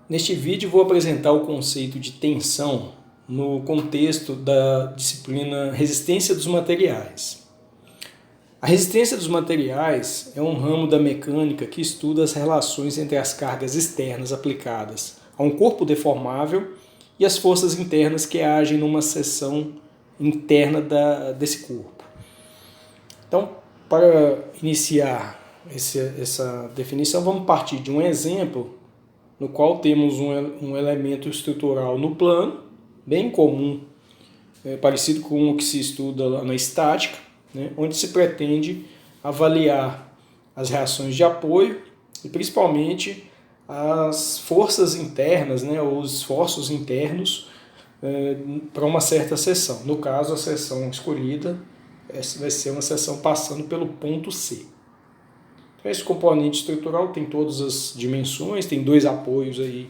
Neste vídeo vou apresentar o conceito de tensão no contexto da disciplina Resistência dos Materiais. A resistência dos materiais é um ramo da mecânica que estuda as relações entre as cargas externas aplicadas a um corpo deformável e as forças internas que agem numa seção interna desse corpo. Então, para iniciar essa definição, vamos partir de um exemplo no qual temos um elemento estrutural no plano, bem comum, parecido com o que se estuda lá na estática, né, onde se pretende avaliar as reações de apoio e principalmente as forças internas, né, ou os esforços internos para uma certa seção. No caso, a seção escolhida essa vai ser uma seção passando pelo ponto C. Então, esse componente estrutural tem todas as dimensões, tem dois apoios aí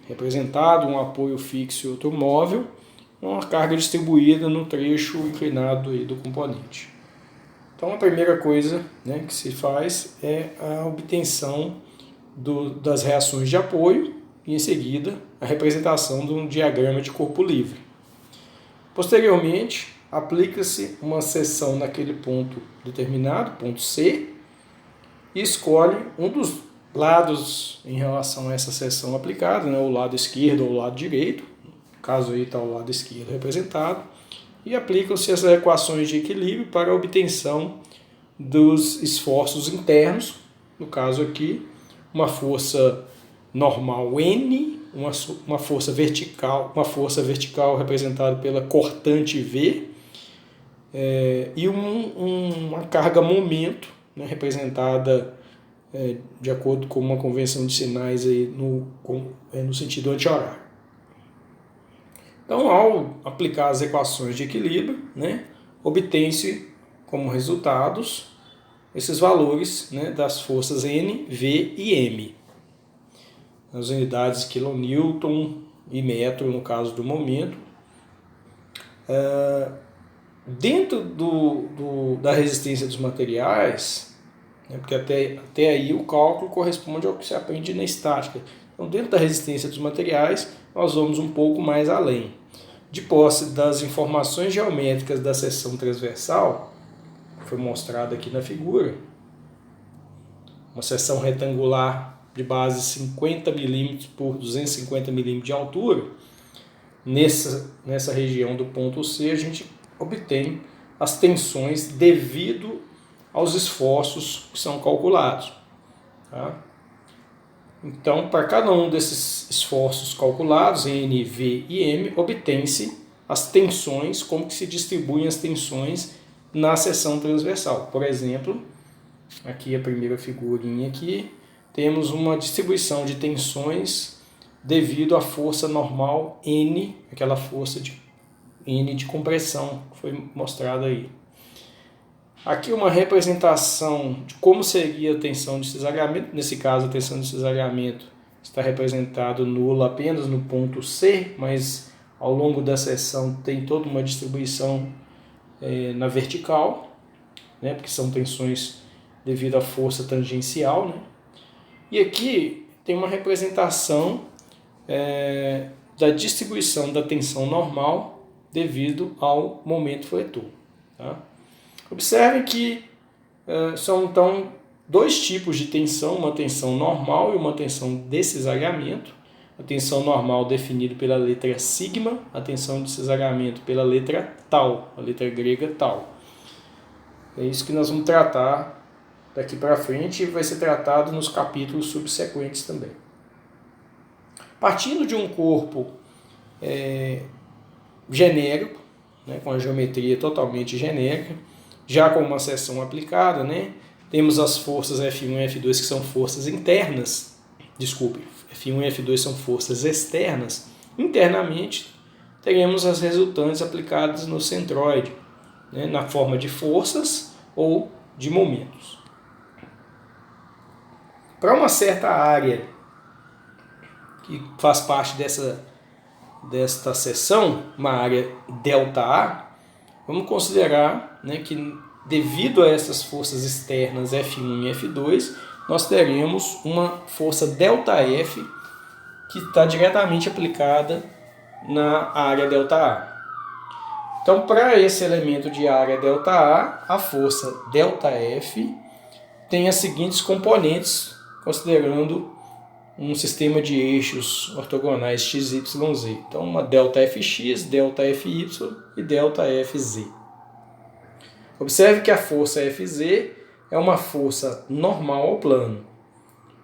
representados, um apoio fixo e outro móvel, uma carga distribuída no trecho inclinado aí do componente. Então, a primeira coisa, né, que se faz é a obtenção das reações de apoio e, em seguida, a representação de um diagrama de corpo livre. Posteriormente, aplica-se uma seção naquele ponto determinado, ponto C, e escolhe um dos lados em relação a essa seção aplicada, né, o lado esquerdo ou o lado direito, no caso aí está o lado esquerdo representado, e aplicam-se essas equações de equilíbrio para a obtenção dos esforços internos, no caso aqui, uma força normal N, uma força vertical representada pela cortante V, e uma carga momento, né, representada de acordo com uma convenção de sinais aí no sentido anti-horário. Então, ao aplicar as equações de equilíbrio, né, obtém-se como resultados esses valores, né, das forças N, V e M. As unidades quilonewton e metro no caso do momento. Dentro da resistência dos materiais, né, porque até aí o cálculo corresponde ao que se aprende na estática. Então, dentro da resistência dos materiais, nós vamos um pouco mais além. De posse das informações geométricas da seção transversal, que foi mostrada aqui na figura, uma seção retangular de base 50 mm por 250 mm de altura, nessa região do ponto C, a gente obtém as tensões devido aos esforços que são calculados. Tá? Então, para cada um desses esforços calculados, N, V e M, obtém-se as tensões, como que se distribuem as tensões na seção transversal. Por exemplo, aqui a primeira figurinha aqui, temos uma distribuição de tensões devido à força normal N, aquela força de N de compressão que foi mostrada aí. Aqui uma representação de como seria a tensão de cisalhamento. Nesse caso, a tensão de cisalhamento está representada nula apenas no ponto C, mas ao longo da seção tem toda uma distribuição na vertical, né, porque são tensões devido à força tangencial. Né? E aqui tem uma representação da distribuição da tensão normal devido ao momento fletor. Tá? Observe que são então dois tipos de tensão, uma tensão normal e uma tensão de cisalhamento. A tensão normal definida pela letra sigma, a tensão de cisalhamento pela letra tau, a letra grega tau. É isso que nós vamos tratar daqui para frente e vai ser tratado nos capítulos subsequentes também. Partindo de um corpo genérico, né, com a geometria totalmente genérica, já com uma seção aplicada, né, temos as forças F1 e F2 que são forças internas, F1 e F2 são forças externas. Internamente, teremos as resultantes aplicadas no centroide, né, na forma de forças ou de momentos. Para uma certa área que faz parte desta seção, uma área ΔA, vamos considerar, né, que devido a essas forças externas F1 e F2, nós teremos uma força ΔF que está diretamente aplicada na área ΔA. Então, para esse elemento de área ΔA, a força ΔF tem as seguintes componentes, considerando um sistema de eixos ortogonais x, y, z. Então, uma ΔFx, ΔFy e ΔFz. Observe que a força Fz é uma força normal ao plano,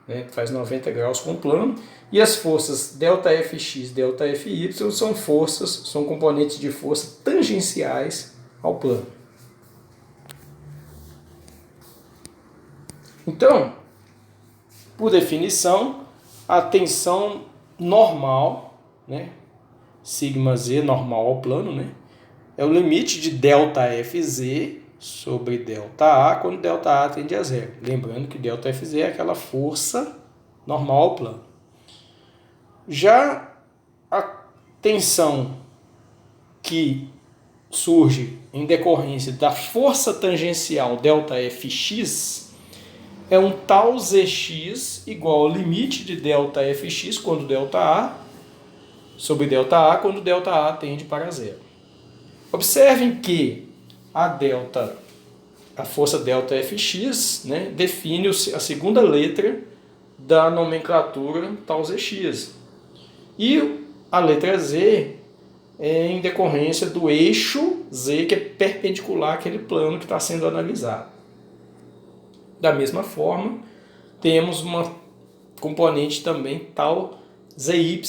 né, que faz 90 graus com o plano, e as forças ΔFx, ΔFy são componentes de força tangenciais ao plano. Então, por definição, a tensão normal, né, σz normal ao plano, né, é o limite de ΔFz sobre ΔA quando ΔA tende a zero. Lembrando que ΔFz é aquela força normal ao plano. Já a tensão que surge em decorrência da força tangencial ΔFx é um tal Zx igual ao limite de ΔFx quando ΔA sobre ΔA quando ΔA tende para zero. Observem que a força ΔFx, né, define a segunda letra da nomenclatura tal Zx. E a letra Z é em decorrência do eixo Z, que é perpendicular àquele plano que está sendo analisado. Da mesma forma, temos uma componente também tal ZY,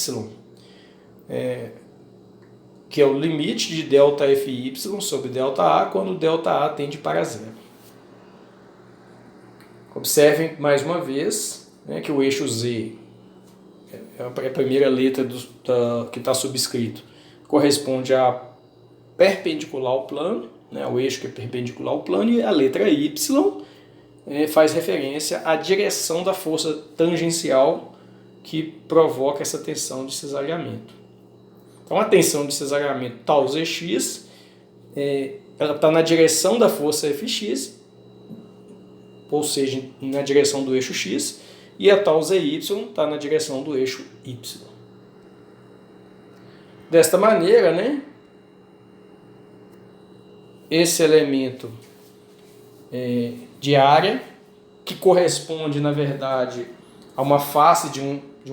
que é o limite de ΔFy sobre ΔA quando ΔA tende para zero. Observem mais uma vez, né, que o eixo Z é a primeira letra que está subscrito, corresponde a perpendicular ao plano, né, o eixo que é perpendicular ao plano, e a letra Y faz referência à direção da força tangencial que provoca essa tensão de cesareamento. Então, a tensão de cesareamento tal Zx, ela está na direção da força Fx, ou seja, na direção do eixo x, e a tal Zy está na direção do eixo y. Desta maneira, né, esse elemento de área, que corresponde, na verdade, a uma face de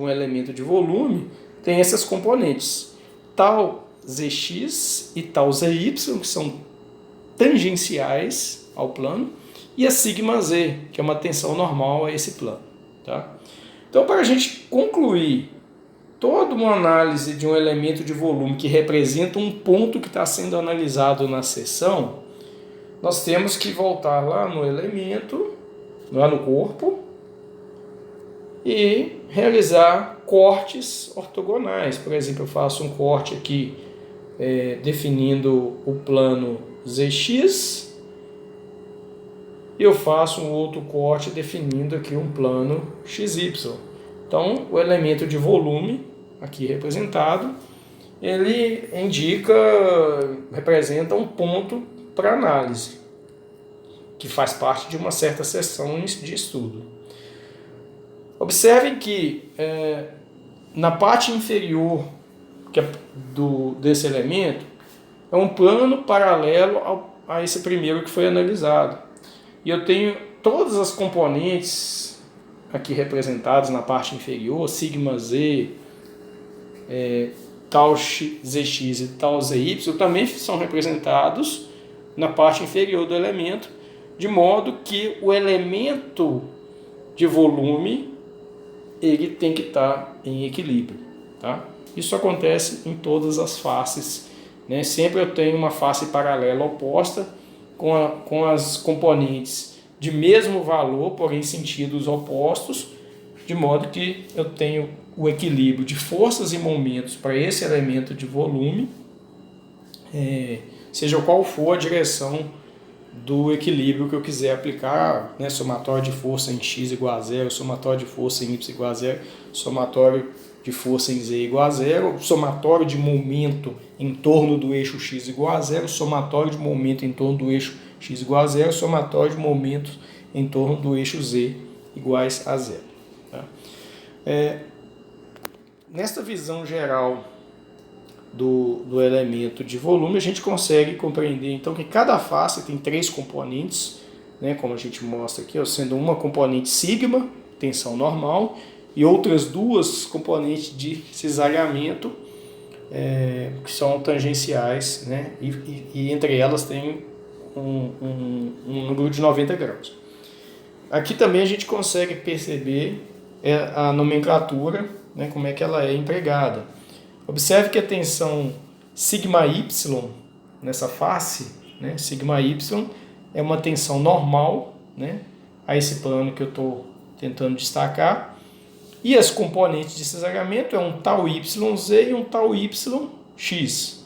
um elemento de volume, tem essas componentes, tal Zx e tal Zy, que são tangenciais ao plano, e a σz, que é uma tensão normal a esse plano. Tá? Então, para a gente concluir toda uma análise de um elemento de volume que representa um ponto que está sendo analisado na seção, nós temos que voltar lá no elemento, lá no corpo, e realizar cortes ortogonais. Por exemplo, eu faço um corte aqui definindo o plano Zx, e eu faço um outro corte definindo aqui um plano XY. Então, o elemento de volume, aqui representado, ele representa um ponto para análise, que faz parte de uma certa seção de estudo. Observem que na parte inferior desse elemento é um plano paralelo a esse primeiro que foi analisado. E eu tenho todas as componentes aqui representadas na parte inferior, σz, tal Zx e tal Zy, também são representados na parte inferior do elemento, de modo que o elemento de volume ele tem que estar em equilíbrio. Tá? Isso acontece em todas as faces, né? Sempre eu tenho uma face paralela oposta, com as componentes de mesmo valor, porém em sentidos opostos, de modo que eu tenho o equilíbrio de forças e momentos para esse elemento de volume, seja qual for a direção do equilíbrio que eu quiser aplicar, né? Somatório de força em x igual a zero, somatório de força em y igual a zero, somatório de força em z igual a zero, somatório de momento em torno do eixo x igual a zero, somatório de momento em torno do eixo x igual a zero, somatório de momentos em torno do eixo z iguais a zero. Tá? nesta visão geral do elemento de volume, a gente consegue compreender então que cada face tem 3 componentes, né, como a gente mostra aqui, sendo uma componente sigma, tensão normal, e outras 2 componentes de cisalhamento, que são tangenciais, né, e entre elas tem um número de 90 graus. Aqui também a gente consegue perceber a nomenclatura, né, como é que ela é empregada. Observe que a tensão σy nessa face, né, σy é uma tensão normal, né, a esse plano que eu estou tentando destacar, e as componentes de cisalhamento é um τ YZ e um τ YX.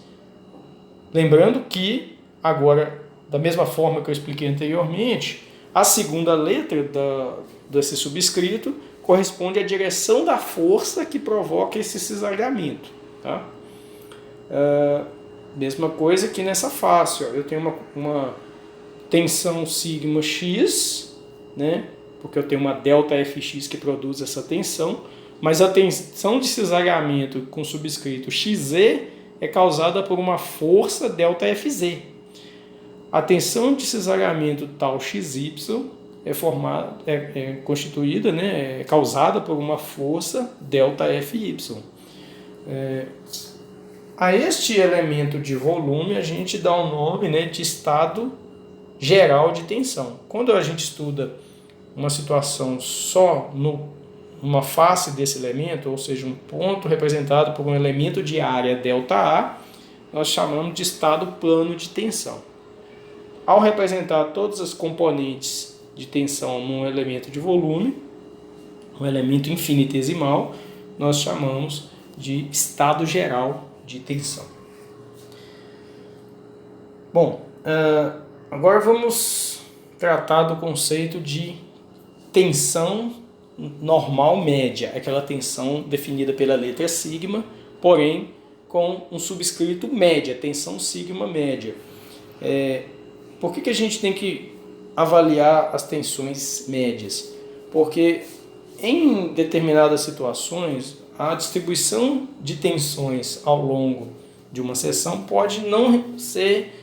Lembrando que, agora, da mesma forma que eu expliquei anteriormente, a segunda letra desse subscrito corresponde à direção da força que provoca esse cisalhamento. Tá? Mesma coisa que nessa face, ó, eu tenho uma tensão sigma x, né, porque eu tenho uma delta Fx que produz essa tensão, mas a tensão de cisalhamento com subscrito XZ é causada por uma força delta Fz. A tensão de cisalhamento tal XY é constituída, né, é causada por uma força delta Fy. A este elemento de volume a gente dá o nome, né, de estado geral de tensão. Quando a gente estuda uma situação só numa face desse elemento, ou seja, um ponto representado por um elemento de área ΔA, nós chamamos de estado plano de tensão. Ao representar todas as componentes de tensão num elemento de volume, um elemento infinitesimal, nós chamamos de estado geral de tensão. Bom, agora vamos tratar do conceito de tensão normal média, aquela tensão definida pela letra sigma, porém com um subscrito média, tensão sigma média. Por que a gente tem que avaliar as tensões médias? Porque em determinadas situações a distribuição de tensões ao longo de uma seção pode não ser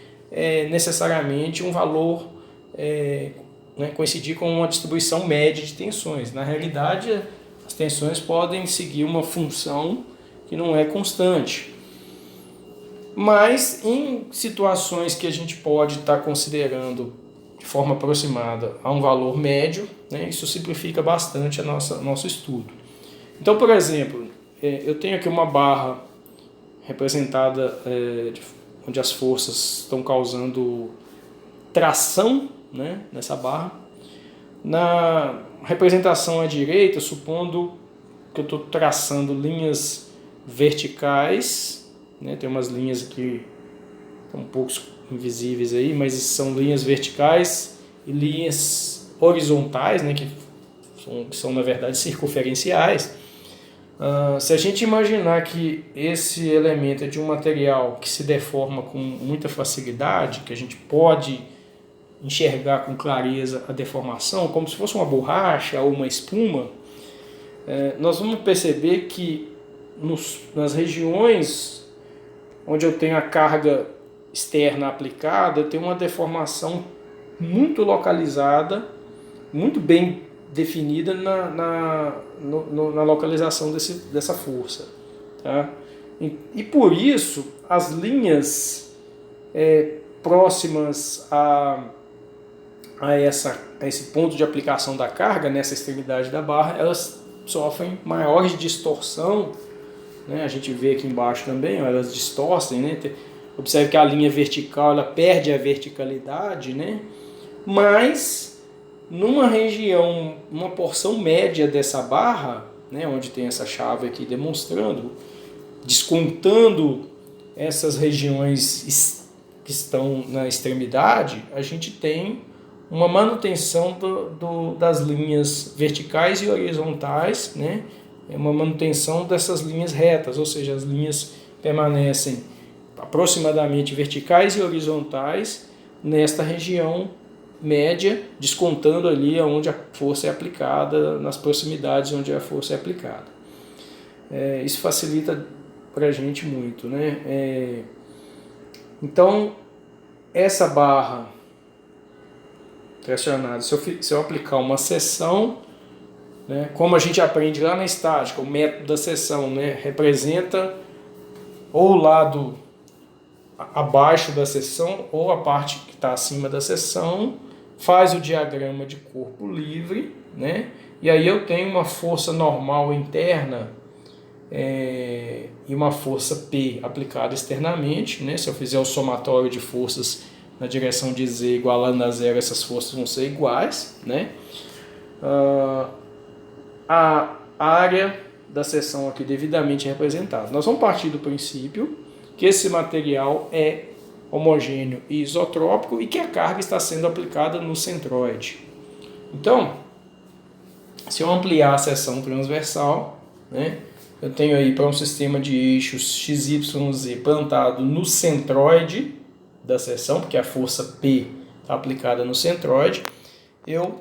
necessariamente um valor, coincidir com uma distribuição média de tensões. Na realidade, as tensões podem seguir uma função que não é constante. Mas em situações que a gente pode estar considerando de forma aproximada a um valor médio, né, isso simplifica bastante nosso estudo. Então, por exemplo, eu tenho aqui uma barra representada onde as forças estão causando tração, né, nessa barra. Na representação à direita, supondo que eu estou traçando linhas verticais, né, tem umas linhas aqui um pouco invisíveis aí, mas são linhas verticais e linhas horizontais, né, que são na verdade circunferenciais. Se a gente imaginar que esse elemento é de um material que se deforma com muita facilidade, que a gente pode enxergar com clareza a deformação, como se fosse uma borracha ou uma espuma, nós vamos perceber que nas regiões onde eu tenho a carga externa aplicada, eu tenho uma deformação muito localizada, muito bem definida na localização dessa força. Tá? E por isso, as linhas próximas a esse ponto de aplicação da carga, nessa extremidade da barra, elas sofrem maiores distorção, né? A gente vê aqui embaixo também, elas distorcem, né? Observe que a linha vertical ela perde a verticalidade, né? Mas numa região, uma porção média dessa barra, né, onde tem essa chave aqui demonstrando, descontando essas regiões que estão na extremidade, a gente tem uma manutenção das linhas verticais e horizontais, né? É uma manutenção dessas linhas retas, ou seja, as linhas permanecem aproximadamente verticais e horizontais nesta região média, descontando ali onde a força é aplicada, nas proximidades onde a força é aplicada. Isso facilita para a gente muito, né? Então, essa barra pressionada, se eu aplicar uma seção, né, como a gente aprende lá na estática, o método da seção, né, representa ou o lado abaixo da seção ou a parte que está acima da seção, faz o diagrama de corpo livre, né, e aí eu tenho uma força normal interna e uma força P aplicada externamente, né, se eu fizer o somatório de forças na direção de Z igualando a zero, essas forças vão ser iguais, né? A área da seção aqui devidamente representada. Nós vamos partir do princípio que esse material é homogêneo e isotrópico e que a carga está sendo aplicada no centroide. Então, se eu ampliar a seção transversal, né, eu tenho aí para um sistema de eixos XYZ plantado no centroide da seção, porque a força P está aplicada no centroide, eu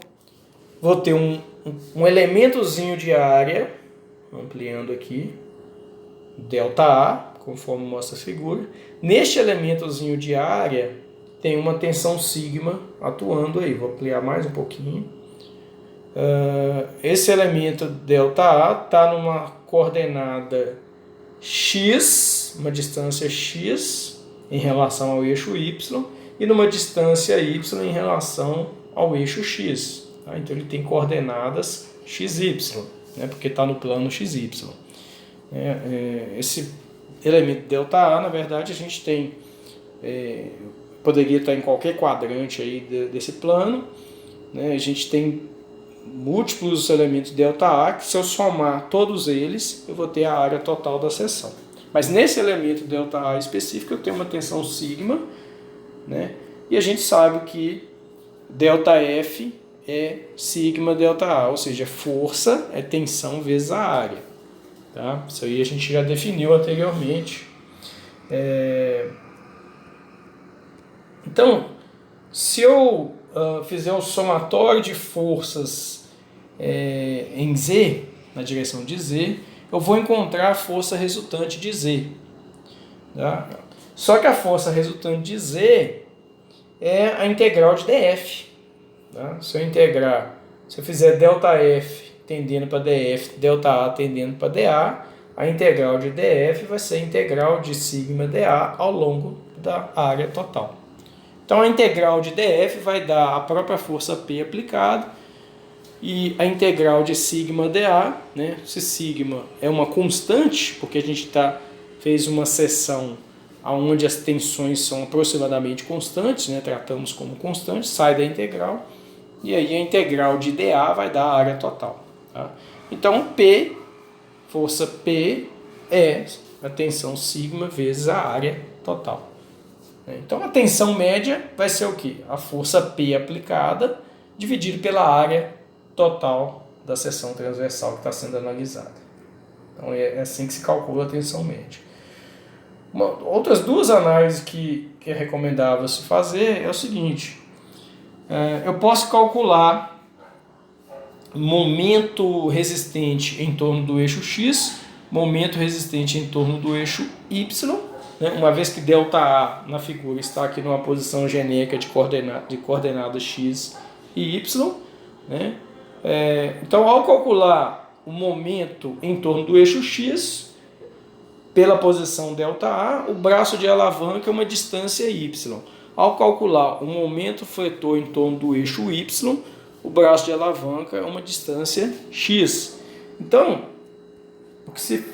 vou ter um elementozinho de área, ampliando aqui, ΔA, conforme mostra a figura. Neste elementozinho de área tem uma tensão sigma atuando aí, vou ampliar mais um pouquinho. Esse elemento ΔA está numa coordenada x, uma distância x em relação ao eixo y, e numa distância y em relação ao eixo x. Tá? Então ele tem coordenadas xy, né? Porque está no plano xy. Esse elemento ΔA, na verdade, a gente tem, poderia estar em qualquer quadrante aí desse plano, né? A gente tem múltiplos elementos ΔA, que se eu somar todos eles, eu vou ter a área total da seção. Mas nesse elemento ΔA específico eu tenho uma tensão sigma, né? E a gente sabe que ΔF é sigma ΔA, ou seja, força é tensão vezes a área. Tá? Isso aí a gente já definiu anteriormente. Então, se eu fizer um somatório de forças em Z, na direção de Z, eu vou encontrar a força resultante de Z. Tá? Só que a força resultante de Z é a integral de dF. Tá? Se eu fizer ΔF tendendo para dF, ΔA tendendo para dA, a integral de dF vai ser a integral de sigma dA ao longo da área total. Então a integral de dF vai dar a própria força P aplicada, e a integral de sigma dA, né? Se sigma é uma constante, porque a gente fez uma seção onde as tensões são aproximadamente constantes, né? Tratamos como constante, sai da integral, e aí a integral de dA vai dar a área total. Tá? Então P, força P, é a tensão sigma vezes a área total. Então a tensão média vai ser o quê? A força P aplicada dividido pela área total da seção transversal que está sendo analisada. Então é assim que se calcula a tensão média. Outras duas análises que é recomendável se fazer é o seguinte: eu posso calcular momento resistente em torno do eixo X, momento resistente em torno do eixo Y, né? Uma vez que ΔA na figura está aqui numa posição genérica de coordenadas X e Y, né? Então, ao calcular o momento em torno do eixo X, pela posição ΔA, o braço de alavanca é uma distância Y. Ao calcular o momento fletor em torno do eixo Y, o braço de alavanca é uma distância X. Então, o que se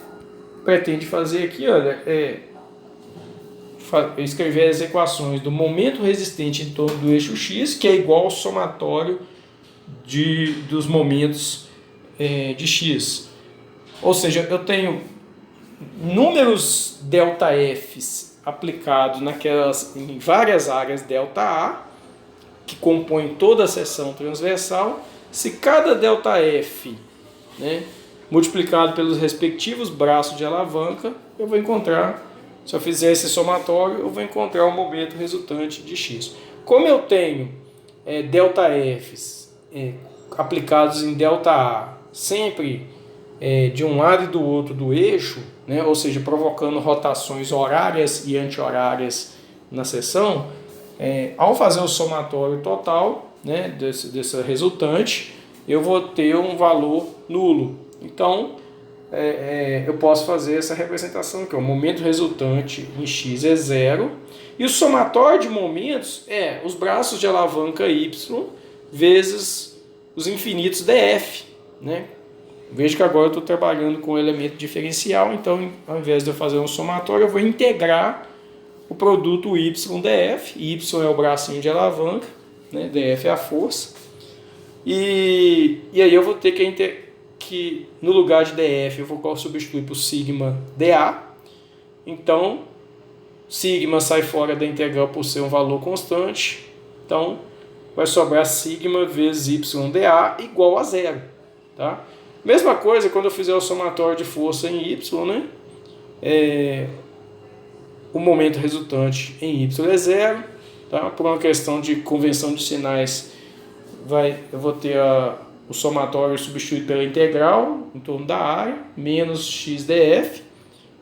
pretende fazer aqui, olha, é escrever as equações do momento resistente em torno do eixo X, que é igual ao somatório dos momentos de X. Ou seja, eu tenho números ΔFs aplicados em várias áreas ΔA, que compõem toda a seção transversal. Se cada ΔF, né, multiplicado pelos respectivos braços de alavanca, eu vou encontrar, se eu fizer esse somatório, eu vou encontrar o momento resultante de X. Como eu tenho ΔFs aplicados em ΔA sempre de um lado e do outro do eixo, né, ou seja, provocando rotações horárias e anti-horárias na seção, ao fazer o somatório total, né, dessa resultante, eu vou ter um valor nulo. Então, eu posso fazer essa representação aqui. O momento resultante em x é zero, e o somatório de momentos é os braços de alavanca y vezes os infinitos df, né? Veja que agora eu estou trabalhando com o elemento diferencial, então ao invés de eu fazer um somatório, eu vou integrar o produto y/df. Y é o bracinho de alavanca, né? Df é a força. E aí eu vou ter que no lugar de df eu vou substituir por sigma dA. Então, sigma sai fora da integral por ser um valor constante. Então, vai sobrar sigma vezes y/dA igual a zero. Tá? Mesma coisa quando eu fizer o somatório de força em y, né? O momento resultante em y é zero. Tá? Por uma questão de convenção de sinais, eu vou ter o somatório substituído pela integral em torno da área, menos x df.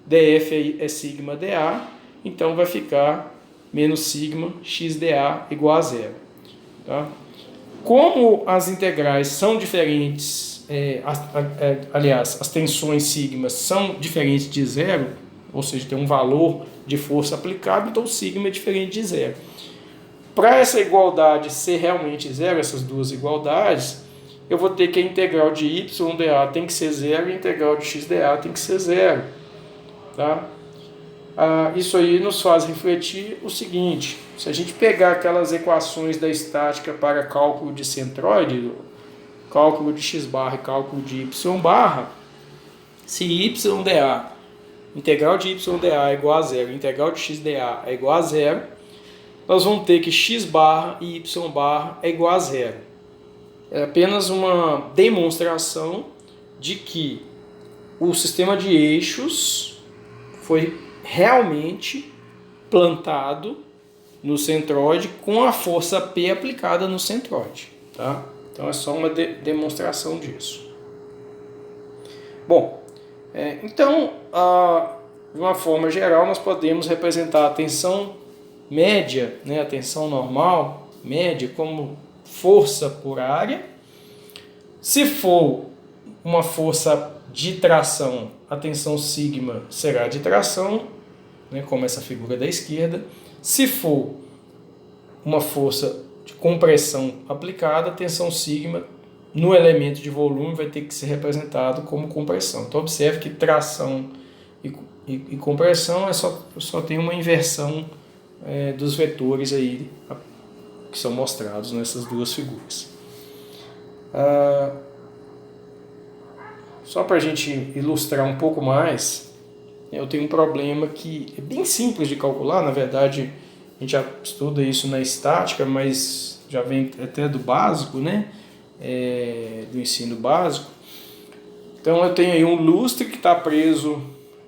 df é sigma dA, então vai ficar menos sigma x dA igual a zero. Tá? Como as integrais são diferentes, aliás, as tensões sigma são diferentes de zero, ou seja, tem um valor de força aplicado, então sigma é diferente de zero. Para essa igualdade ser realmente zero, essas duas igualdades, eu vou ter que a integral de y/dA tem que ser zero e a integral de x/dA tem que ser zero. Tá? Isso aí nos faz refletir o seguinte: se a gente pegar aquelas equações da estática para cálculo de centroide, cálculo de x barra e cálculo de y barra, se y/dA, integral de y/dA é igual a zero, integral de x/dA é igual a zero, nós vamos ter que x barra e y barra é igual a zero. É apenas uma demonstração de que o sistema de eixos foi realmente plantado no centroide com a força P aplicada no centroide. Tá? Então é só uma demonstração disso. Bom, então, de uma forma geral, nós podemos representar a tensão média, né, a tensão normal, média, como força por área. Se for uma força de tração, a tensão sigma será de tração, né, como essa figura da esquerda. Se for uma força de compressão aplicada, a tensão sigma no elemento de volume vai ter que ser representado como compressão. Então observe que tração e compressão só tem uma inversão dos vetores aí que são mostrados nessas duas figuras. Só para a gente ilustrar um pouco mais, eu tenho um problema que é bem simples de calcular. Na verdade, a gente já estuda isso na estática, mas já vem até do básico, né? Do ensino básico. Então eu tenho aí um lustre que está preso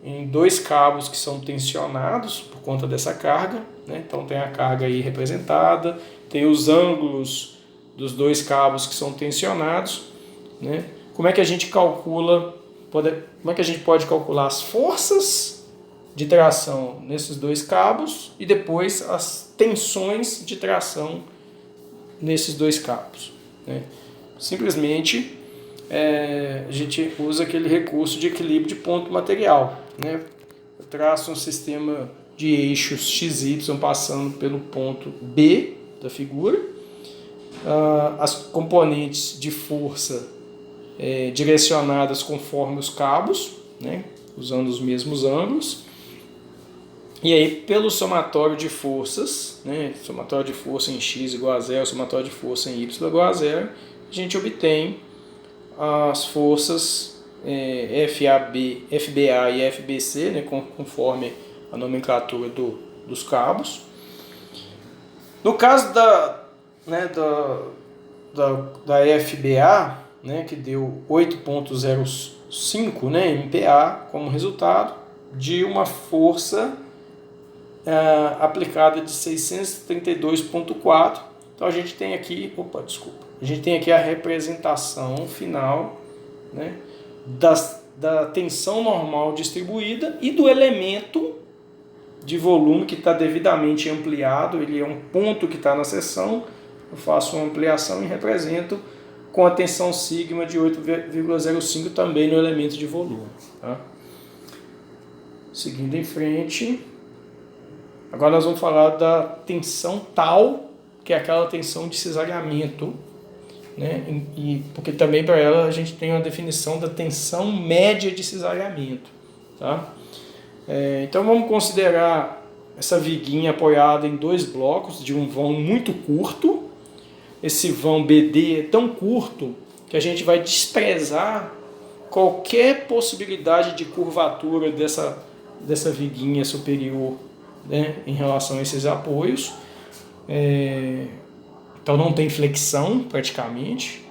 em dois cabos que são tensionados por conta dessa carga, né? Então tem a carga aí representada, tem os ângulos dos dois cabos que são tensionados, né? Como é que a gente calcula, como é que a gente pode calcular as forças de tração nesses dois cabos e depois as tensões de tração nesses dois cabos, né? Simplesmente a gente usa aquele recurso de equilíbrio de ponto material, né? Eu traço um sistema de eixos XY passando pelo ponto B da figura, as componentes de força direcionadas conforme os cabos, né? Usando os mesmos ângulos, e aí pelo somatório de forças, né? Somatório de força em x igual a zero, somatório de força em y igual a zero, a gente obtém as forças FBA e FBC, né, conforme a nomenclatura dos cabos. No caso da FBA, né, que deu 8,05, né, MPa como resultado de uma força aplicada de 632,4. Então a gente tem aqui, a gente tem aqui a representação final, né, da tensão normal distribuída e do elemento de volume que está devidamente ampliado. Ele é um ponto que está na seção, eu faço uma ampliação e represento com a tensão sigma de 8,05 também no elemento de volume. Tá? Seguindo em frente, agora nós vamos falar da tensão tal, que é aquela tensão de cisalhamento, né? Porque também para ela a gente tem uma definição da tensão média de cisalhamento. Tá? Então vamos considerar essa viguinha apoiada em dois blocos de um vão muito curto. Esse vão BD é tão curto que a gente vai desprezar qualquer possibilidade de curvatura dessa viguinha superior, né, em relação a esses apoios. Então não tem flexão praticamente.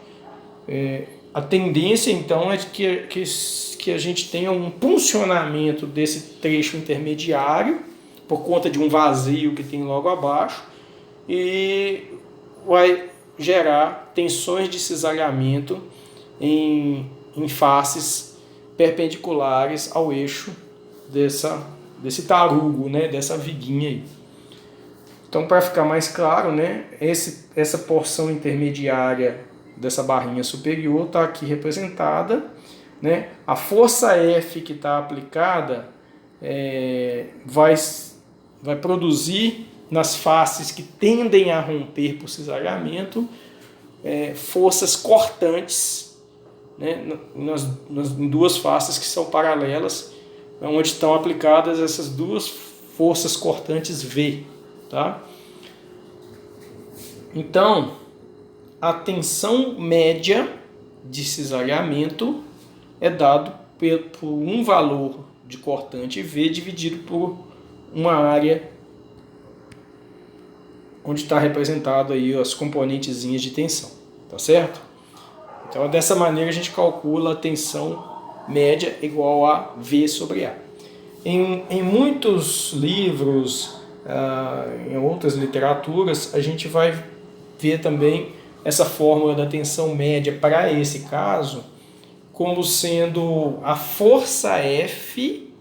A tendência então é que a gente tenha um puncionamento desse trecho intermediário por conta de um vazio que tem logo abaixo e vai gerar tensões de cisalhamento em faces perpendiculares ao eixo desse tarugo, né, dessa viguinha aí. Então, para ficar mais claro, né, essa porção intermediária dessa barrinha superior está aqui representada, né? A força F que está aplicada vai produzir nas faces que tendem a romper por cisalhamento forças cortantes, né, em duas faces que são paralelas, onde estão aplicadas essas duas forças cortantes V. Tá? Então, a tensão média de cisalhamento é dado por um valor de cortante V dividido por uma área onde está representado aí as componentezinhas de tensão, tá certo? Então, dessa maneira a gente calcula a tensão média igual a V sobre A. Em muitos livros, em outras literaturas, a gente vai ver também essa fórmula da tensão média para esse caso como sendo a força F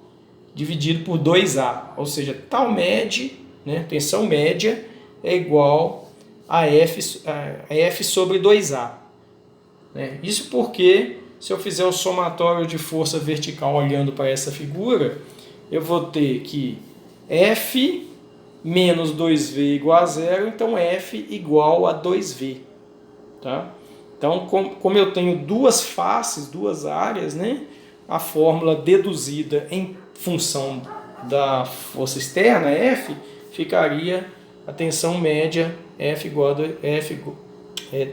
dividido por 2A, ou seja, tal média, né, tensão média é igual a F sobre 2A. Né? Isso porque, se eu fizer o somatório de força vertical olhando para essa figura, eu vou ter que F menos 2V igual a zero, então F igual a 2V. Tá? Então, como eu tenho duas faces, duas áreas, né, a fórmula deduzida em função da força externa, F, ficaria a tensão média F igual a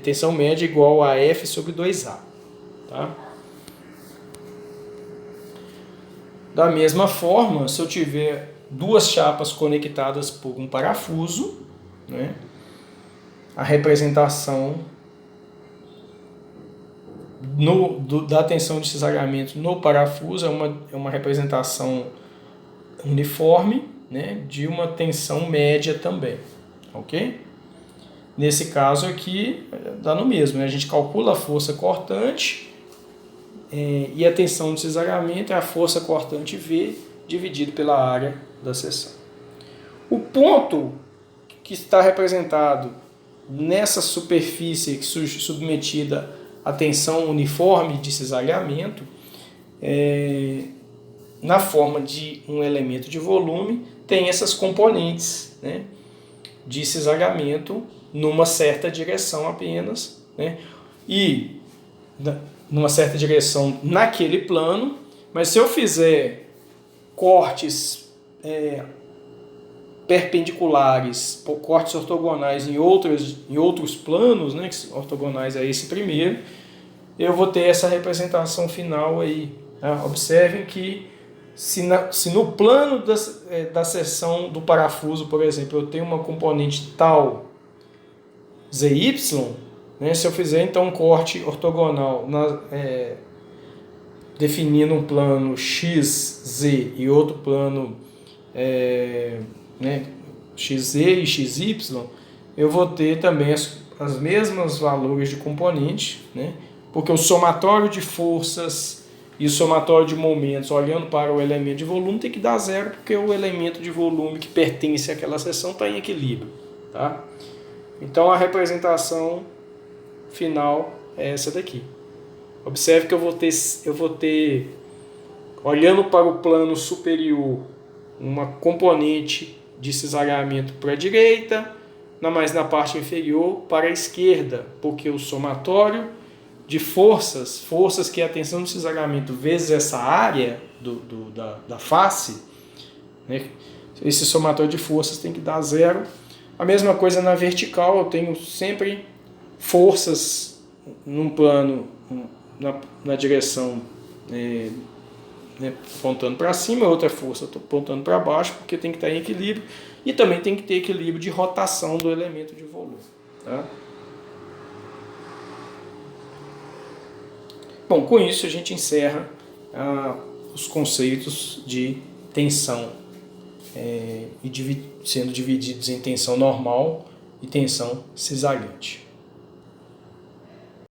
tensão média igual a F sobre 2A. Tá? Da mesma forma, se eu tiver duas chapas conectadas por um parafuso, né, a representação da tensão de cisalhamento no parafuso é uma representação uniforme, né, de uma tensão média também, ok? Nesse caso aqui, dá no mesmo, né? A gente calcula a força cortante e a tensão de cisalhamento é a força cortante V dividido pela área da seção. O ponto que está representado nessa superfície submetida à tensão uniforme de cisalhamento, na forma de um elemento de volume, tem essas componentes, né, de cisalhamento numa certa direção apenas, né, e numa certa direção naquele plano, mas se eu fizer cortes perpendiculares, cortes ortogonais em outros planos, né, ortogonais a esse primeiro, eu vou ter essa representação final aí. Tá? Observem que se no plano da seção do parafuso, por exemplo, eu tenho uma componente tal ZY, né, se eu fizer então um corte ortogonal definindo um plano XZ e outro plano né, XZ e XY, eu vou ter também as mesmas valores de componente, né, porque o somatório de forças E o somatório de momentos, olhando para o elemento de volume, tem que dar zero, porque o elemento de volume que pertence àquela seção está em equilíbrio. Tá? Então a representação final é essa daqui. Observe que eu vou ter, olhando para o plano superior, uma componente de cisalhamento para a direita, mas na parte inferior para a esquerda, porque o somatório de forças que é a tensão de cisalhamento vezes essa área da face, né? Esse somatório de forças tem que dar zero. A mesma coisa na vertical, eu tenho sempre forças num plano na direção apontando para cima, outra força apontando para baixo, porque tem que estar em equilíbrio, e também tem que ter equilíbrio de rotação do elemento de volume. Tá? Bom, com isso a gente encerra os conceitos de tensão, sendo divididos em tensão normal e tensão cisalhante.